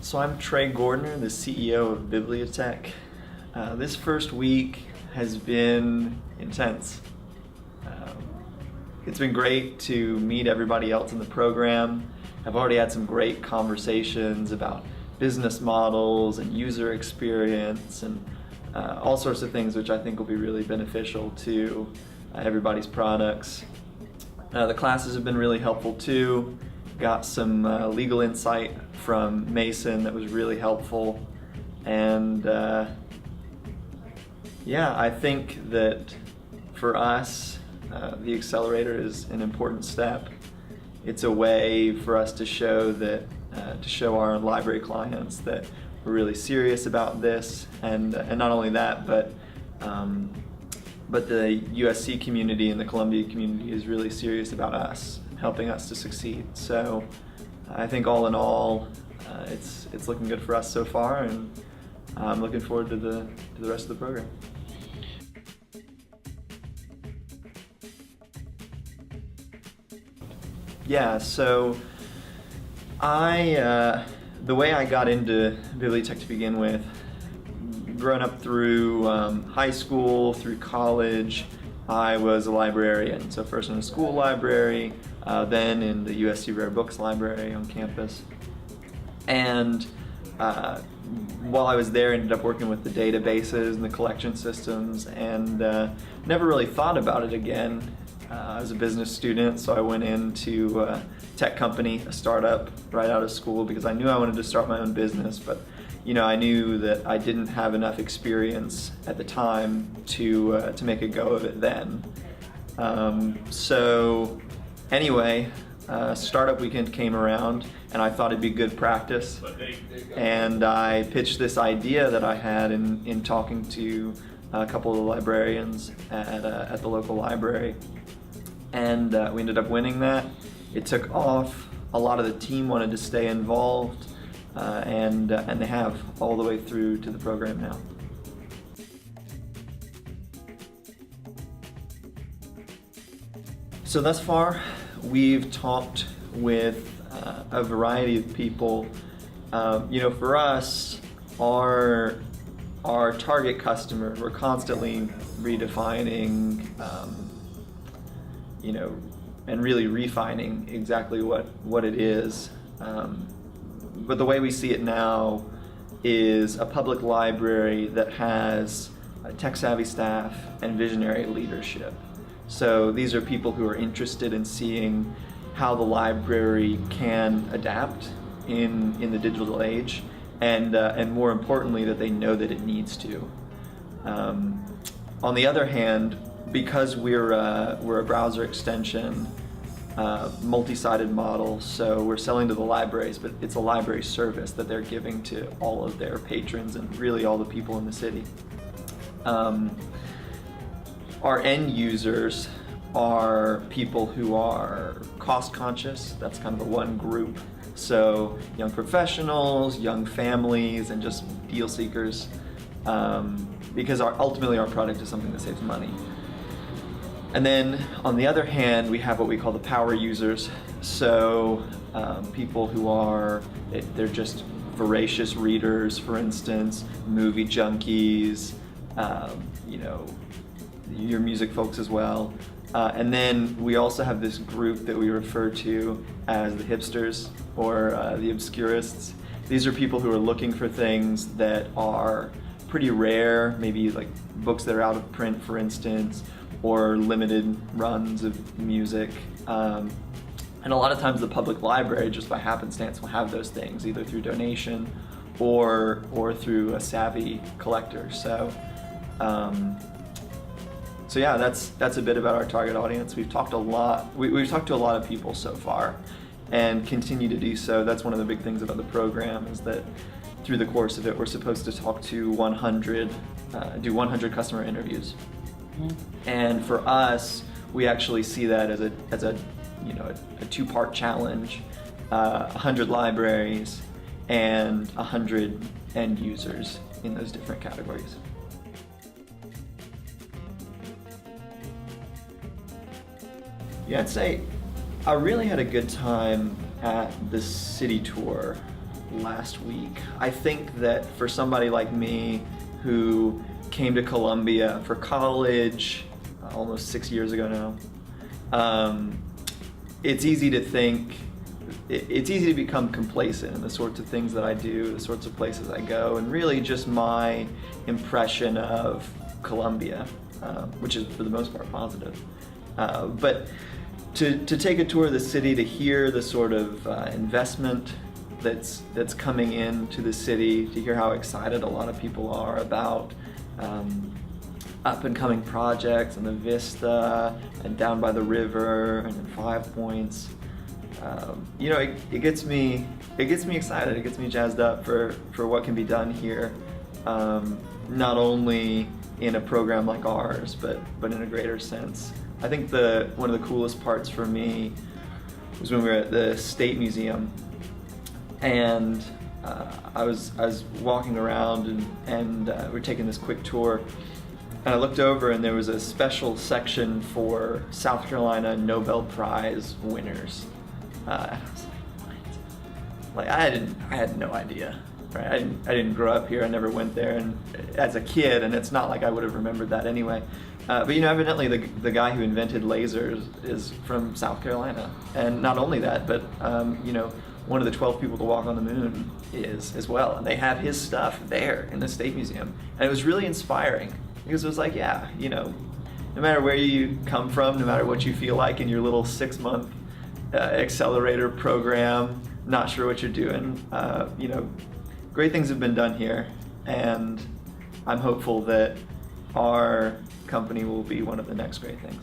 So I'm Trey Gordner, the CEO of Bibliotech. This first week has been intense. It's been great to meet everybody else in the program. I've already had some great conversations about business models and user experience and all sorts of things which I think will be really beneficial to everybody's products. The classes have been really helpful too. Got some legal insight from Mason that was really helpful. And yeah, I think that for us, the accelerator is an important step. It's a way for us to show that, to show our library clients that we're really serious about this, and not only that, but the USC community and the Columbia community is really serious about us, helping us to succeed. So I think all in all, it's looking good for us so far, and I'm looking forward to the rest of the program. Yeah, so the way I got into Bibliotech to begin with, growing up through high school, through college, I was a librarian. So first in a school library, then in the USC Rare Books library on campus. And while I was there, I ended up working with the databases and the collection systems, and never really thought about it again. I was a business student, so I went into a tech company, a startup, right out of school because I knew I wanted to start my own business, but I knew that I didn't have enough experience at the time to make a go of it then. So anyway, startup weekend came around and I thought it'd be good practice, and I pitched this idea that I had in talking to a couple of the librarians at the local library, and we ended up winning that. It took off. A lot of the team wanted to stay involved, and they have all the way through to the program now. So thus far, we've talked with a variety of people. For us, our target customer, we're constantly redefining, and really refining exactly what it is. But the way we see it now is a public library that has a tech-savvy staff and visionary leadership. So these are people who are interested in seeing how the library can adapt in the digital age, and more importantly, that they know that it needs to. On the other hand, because we're a browser extension, multi-sided model, so we're selling to the libraries, but it's a library service that they're giving to all of their patrons and really all the people in the city. Our end users are people who are cost conscious. That's kind of the one group. So young professionals, young families, and just deal seekers, because ultimately our product is something that saves money. And then on the other hand, we have what we call the power users. So people who they're just voracious readers, for instance, movie junkies, your music folks as well. And then we also have this group that we refer to as the hipsters, or the obscurists. These are people who are looking for things that are pretty rare, maybe like books that are out of print, for instance, or limited runs of music. And a lot of times the public library, just by happenstance, will have those things, either through donation or through a savvy collector. So yeah, that's a bit about our target audience. We've talked a lot. We've talked to a lot of people so far, and continue to do so. That's one of the big things about the program, is that through the course of it, we're supposed to talk to 100, do 100 customer interviews. Mm-hmm. And for us, we actually see that as a two-part challenge: 100 libraries and 100 end users in those different categories. Yeah, I'd say I really had a good time at the city tour. last week. I think that for somebody like me who came to Columbia for college almost 6 years ago now, it's easy to think, it's easy to become complacent in the sorts of things that I do, the sorts of places I go, and really just my impression of Columbia, which is for the most part positive. But to take a tour of the city, to hear the sort of investment that's coming into the city, to hear how excited a lot of people are about up and coming projects and the Vista and down by the river and in 5 Points. It gets me excited. It gets me jazzed up for what can be done here, not only in a program like ours, but in a greater sense. I think one of the coolest parts for me was when we were at the State Museum, and I was walking around and we were taking this quick tour, and I looked over and there was a special section for South Carolina Nobel Prize winners. I was like, what? Like I had no idea. Right? I didn't grow up here. I never went there, and as a kid, and it's not like I would have remembered that anyway. But evidently the guy who invented lasers is from South Carolina, and not only that, but one of the 12 people to walk on the moon is as well, and they have his stuff there in the State Museum, and it was really inspiring because it was like, no matter where you come from, no matter what you feel like in your little 6-month accelerator program, not sure what you're doing, great things have been done here, and I'm hopeful that our company will be one of the next great things.